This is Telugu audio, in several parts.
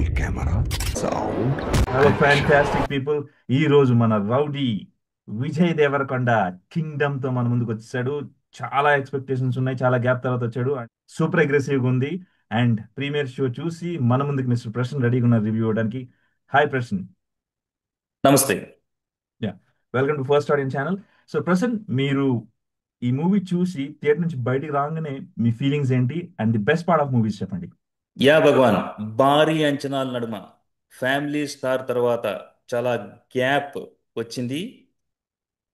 roll camera, sound, hello action. Fantastic people. ఈ రోజు మన రౌడీ విజయ్ దేవరకొండ కింగ్డమ్ తో మన ముందుకు వచ్చాడు. చాలా ఎక్స్పెక్టేషన్స్ ఉన్నాయి, చాలా గ్యాప్ తర్వాత వచ్చాడు. సూపర్ అగ్రెసివ్ గా ఉంది. అండ్ ప్రీమియర్ షో చూసి మన ముందుకు మిస్టర్ ప్రసన్ రెడీగా ఉన్నారు రివ్యూ ఇవ్వడానికి. హాయ్ ప్రసన్. నమస్తే. Yeah, welcome to first audience channel. So Prasan, మీరు ఈ మూవీ చూసి థియేటర్ నుంచి బయటికి రాగానే మీ ఫీలింగ్స్ ఏంటి and the best part of movies చెప్పండి. యా భగవాన్, భారీ అంచనాల నడుమ ఫ్యామిలీ స్టార్ తర్వాత చాలా గ్యాప్ వచ్చింది.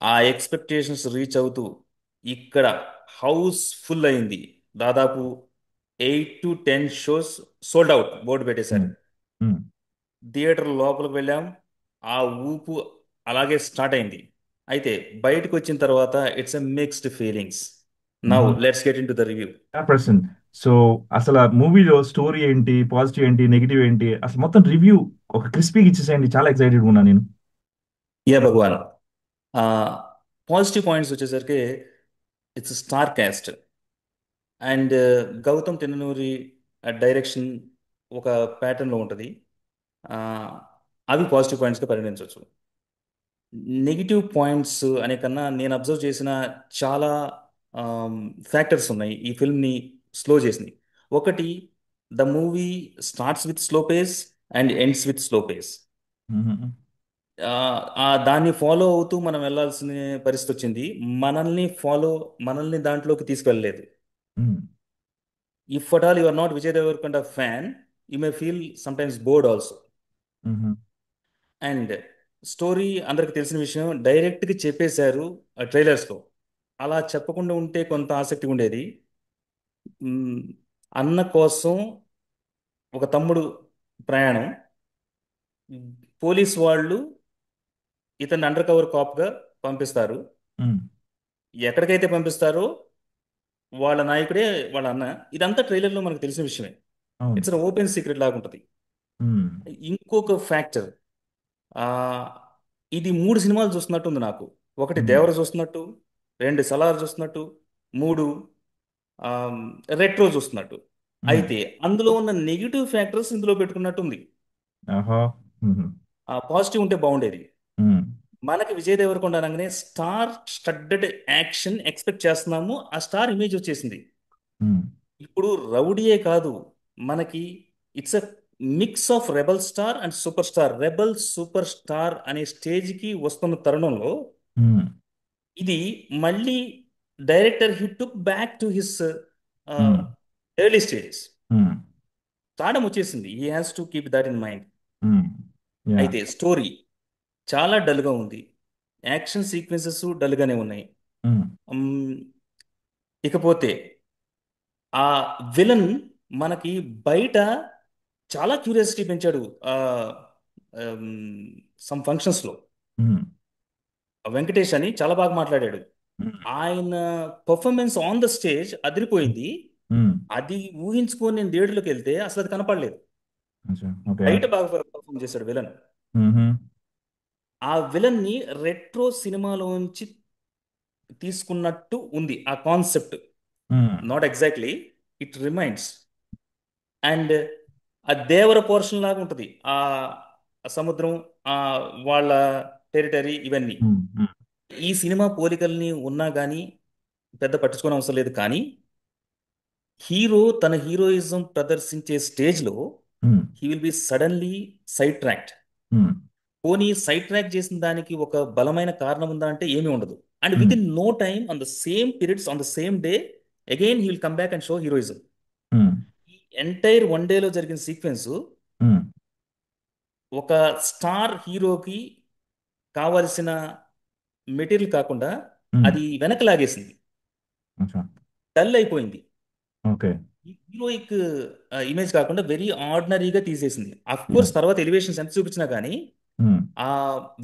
ఆ ఎక్స్పెక్టేషన్స్ రీచ్ అవుతూ ఇక్కడ హౌస్ ఫుల్ అయింది. దాదాపు 8 to 10 shows sold out board పెట్టేశారు. ఉమ్, ఉమ్, థియేటర్ లోపలికి వెళ్ళాం. ఆ ఊపు అలాగే స్టార్ట్ అయింది. అయితే బయటకు వచ్చిన తర్వాత it's a mixed feelings. Now um. Let's get in to the review. Person. So అసలు ఆ మూవీలో స్టోరీ ఏంటి, పాజిటివ్ ఏంటి, నెగిటివ్ ఏంటి, అసలు మొత్తం రివ్యూ ఒక క్రిస్పీగా ఇచ్చేసేయండి. చాలా ఎక్సైటెడ్ ఉన్నా నేను. యా భగవాన్, పాజిటివ్ పాయింట్స్ వచ్చేసరికి it's star cast and Gautam Tinnanuri direction ఒక ప్యాటర్న్లో ఉంటుంది. ఆ, అవి పాజిటివ్ పాయింట్స్గా పరిగణించవచ్చు. నెగిటివ్ పాయింట్స్ అనే కన్నా నేను అబ్జర్వ్ చేసిన చాలా ఫ్యాక్టర్స్ ఉన్నాయి ఈ ఫిల్మ్ని స్లో చేసింది. ఒకటి, the movie starts with slow pace and ends with slow pace. Hmm. దాన్ని ఫాలో అవుతూ మనం వెళ్ళాల్సిన పరిస్థితి వచ్చింది. మనల్ని దాంట్లోకి తీసుకెళ్ళలేదు. Hmm. If at all you are not Vijay Deverakonda fan, you may feel sometimes bored also. Hmm. And story అందరికి తెలిసిన విషయం, డైరెక్ట్గా చెప్పేశారు ట్రైలర్స్లో. అలా చెప్పకుండా ఉంటే కొంత ఆసక్తి ఉండేది. మ్, అన్న కోసం ఒక తమ్ముడు ప్రయాణం. పోలీస్ వాళ్ళు ఇతన్ని అండర్ కవర్ కాప్గా పంపిస్తారు. మ్మ్. ఎక్కడికైతే పంపిస్తారో వాళ్ళ నాయకుడే వాళ్ళ అన్న. ఇదంతా ట్రైలర్లో మనకు తెలిసిన విషయమే. అవును. ఇట్స్ ఓపెన్ సీక్రెట్ లాగుంటుంది. మ్మ్. ఇంకొక ఫ్యాక్టర్, ఆ ఇది 3 సినిమాలు చూస్తున్నట్టు ఉంది నాకు. ఒకటి మ్మ్. దేవర చూస్తున్నట్టు, రెండు సలార్ చూస్తున్నట్టు, మూడు రెట్రో చూస్తున్నట్టు. మ్మ్. అయితే అందులో ఉన్న నెగిటివ్ ఫ్యాక్టర్స్ ఇందులో పెట్టుకున్నట్టు ఉంది. ఆహా. మ్మ్. పాజిటివ్ ఉంటే బాగుండేది. మ్మ్. మనకి విజయ్ దేవరకొండ అనగానే స్టార్ స్టడ్డెడ్ యాక్షన్ ఎక్స్పెక్ట్ చేస్తున్నాము. ఆ స్టార్ ఇమేజ్ వచ్చేసింది. మ్మ్. ఇప్పుడు రౌడీయే కాదు, మనకి it's a mix of rebel star and super star. Rebel super star అనే స్టేజ్కి వస్తున్న తరుణంలో మ్మ్. ఇది మళ్ళీ director he took back to his hmm. Early stages. Hmm. Stardom వచ్చేసింది. He has to keep that in mind. Hmm. Yeah. అయితే స్టోరీ చాలా డల్గా ఉంది. యాక్షన్ సీక్వెన్సెస్ డల్గానే ఉన్నాయి. మ్మ్. మ్, ఇకపోతే ఆ విలన్ మనకి బయట చాలా క్యూరియాసిటీ పెంచాడు. సమ్ ఫంక్షన్స్లో మ్మ్. వెంకటేష్ అని చాలా బాగా మాట్లాడాడు. మ్మ్. ఆయన పర్ఫార్మెన్స్ ఆన్ ద స్టేజ్ అదిరిపోయింది. మ్మ్. అది ఊహించుకొని నేను థియేటర్లోకి వెళ్తే అసలు అది కనపడలేదు. అచ్చా, ఓకే. బయట బాగా పర్ఫార్మ్ చేశాడు విలన్. మ్మ్. ఆ విలన్ ని రెట్రో సినిమాలోంచి తీసుకున్నట్టు ఉంది ఆ concept. Hmm. Not exactly, it reminds. And ఆ దేవర పోర్షన్ లాగా ఉంటుంది. ఆ సముద్రం, ఆ వాళ్ళ టెరిటరీ, ఇవన్నీ మ్మ్. మ్మ్. ఈ సినిమా పోలికల్ని ఉన్నా కానీ పెద్ద పట్టించుకోని అవసరం లేదు. కానీ హీరో తన హీరోయిజం ప్రదర్శించే స్టేజ్లో మ్మ్. He will be suddenly side tracked. మ్మ్. పోనీ సైడ్ ట్రాక్ చేసిన దానికి ఒక బలమైన కారణం ఉందా అంటే ఏమీ ఉండదు. And with hmm. In no time on the same periods on the same day again he will come back and show heroism. Hmm. ఈ ఎంటైర్ వన్ డేలో జరిగిన సీక్వెన్స్ మ్మ్. ఒక స్టార్ హీరోకి కావలసిన మెటీరియల్ కాకుండా మ్మ్. అది వెనక్కి లాగేసింది. అచ్చా, డల్ అయిపోయింది. ఓకే. హీరోయిక్ ఇమేజ్ కాకుండా వెరీ ఆర్డినరీగా తీసేసింది. Of yeah. కోర్స్ తర్వాత ఎలివేషన్స్ ఎంత చూపించినా కానీ మ్మ్. ఆ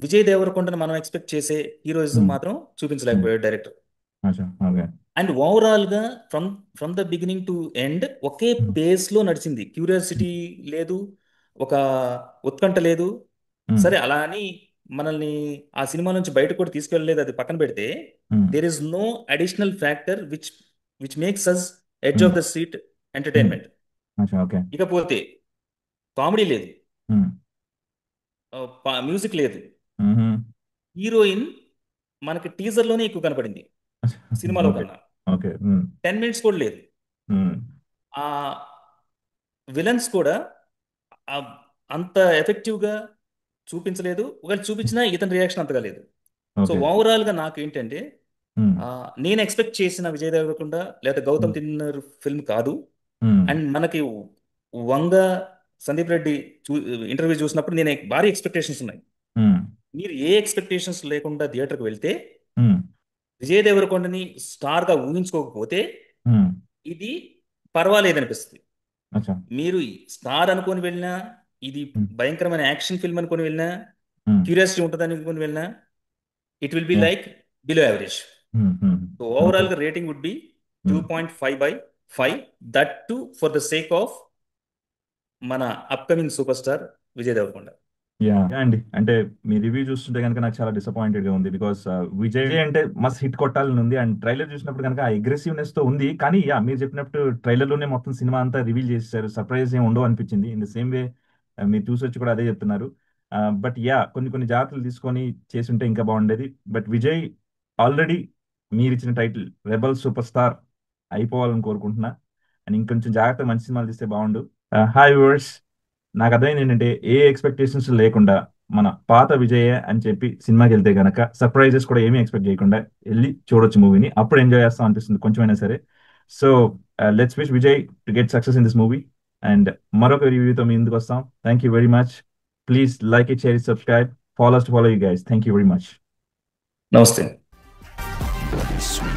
విజయ్ దేవరకొండను మనం ఎక్స్పెక్ట్ చేసే హీరోయిజం మ్మ్. మాత్రం మ్మ్. చూపించలేకపోయాడు డైరెక్టర్. అచ్చా, ఓకే. అండ్ ఓవరాల్ గా from from the beginning to end ఒకే మ్మ్. పేస్ లో నడిచింది. క్యూరియాసిటీ లేదు, ఒక ఉత్కంఠ లేదు. మ్మ్. సరే, అలా అని మనల్ని ఆ సినిమా నుంచి బయటకు కూడా తీసుకెళ్ళలేదు, అది పక్కన పెడితే hmm. There is no additional factor which makes us edge hmm. Off the seat hmm. Entertainment. అచ్చా, ఓకే. ఇకపోతే కామెడీ లేదు, ఉమ్, మ్యూజిక్ లేదు. ఉహుం. హీరోయిన్ మనకి టీజర్లోనే ఎక్కువ కనపడింది సినిమాలో ఓకే. కన్నా. ఓకే. 10 మినిట్స్ కూడా లేదు. ఉమ్, ఆ విలన్స్ కూడా ఆ అంత ఎఫెక్టివ్గా చూపించలేదు. ఒకవేళ చూపించినా ఇతని రియాక్షన్ అంతగా లేదు. So okay. ఓవరాల్గా నాకు ఏంటంటే ఉమ్, నేను ఎక్స్పెక్ట్ చేసిన విజయ్ దేవరకొండ లేదా గౌతమ్ ఉమ్, తిన్నర్ ఫిల్మ్ కాదు. ఉమ్, అండ్ మనకి వంగ సందీప్ రెడ్డి ఇంటర్వ్యూ చూసినప్పుడు నేను భారీ ఎక్స్పెక్టేషన్స్ ఉన్నాయి. ఉమ్, మీరు ఏ ఎక్స్పెక్టేషన్స్ లేకుండా థియేటర్కి వెళ్తే ఉమ్, విజయ్ దేవరకొండని స్టార్గా ఊహించుకోకపోతే ఉమ్. ఇది పర్వాలేదనిపిస్తుంది. అచ్చా. మీరు స్టార్ అనుకొని వెళ్ళినా, ఇది ఉమ్, భయంకరమైన యాక్షన్ ఫిల్మ్ అనుకొని వెళ్ళినా, ఉమ్, క్యూరియాసిటీ ఉంటుంది అనుకొని వెళ్ళినా, it will be yeah. Like below average. Um, um. So okay. ఓవరాల్గా rating would be um. 2.5/5, that too for the sake of మన upcoming super star Vijay Devarakonda. Yeah అండి, అంటే మీ రివ్యూ చూస్తుంటే కనుక నాకు చాలా డిసప్పాయింటెడ్ గా ఉంది. బికాస్ విజయ్ అంటే మస్ట్ హిట్ కొట్టాలని ఉంది. అండ్ ట్రైలర్ చూసినప్పుడు కనుక ఆ అగ్రెసివ్నెస్ తో ఉంది. కానీ యా, మీరు చెప్పినట్టు ట్రైలర్ లోనే మొత్తం సినిమా అంతా రివీల్ చేశారు. సర్ప్రైజ్ ఏం ఉండవు అనిపించింది. ఇన్ ద సేమ్ వే మీరు చూసి వచ్చి కూడా అదే చెప్తున్నారు. బట్ యా, కొన్ని కొన్ని జాగ్రత్తలు తీసుకొని చేసుంటే ఇంకా బాగుండేది. బట్ విజయ్ ఆల్రెడీ మీరు ఇచ్చిన టైటిల్ రెబల్ సూపర్ స్టార్ అయిపోవాలని కోరుకుంటున్నా. అండ్ ఇంకొంచెం జాగ్రత్త మంచి సినిమాలు తీస్తే బాగుండు. హాయ్ వ్యూవర్స్, నాకు అర్థమైంది ఏంటంటే ఏ ఎక్స్పెక్టేషన్స్ లేకుండా మన పాత విజయే అని చెప్పి సినిమాకి వెళ్తే గనక సర్ప్రైజెస్ కూడా ఏమీ ఎక్స్పెక్ట్ చేయకుండా వెళ్ళి చూడొచ్చు మూవీని. అప్పుడు ఎంజాయ్ చేస్తాం అనిపిస్తుంది కొంచెమైనా సరే. So let's wish Vijay to get success in this movie. And మరొక రివ్యూతో మీ ముందుకు వస్తాం. Thank you very much. Please like it, share it, subscribe. Follow us to follow you guys. Thank you very much. నమస్తే. Bloody sweet.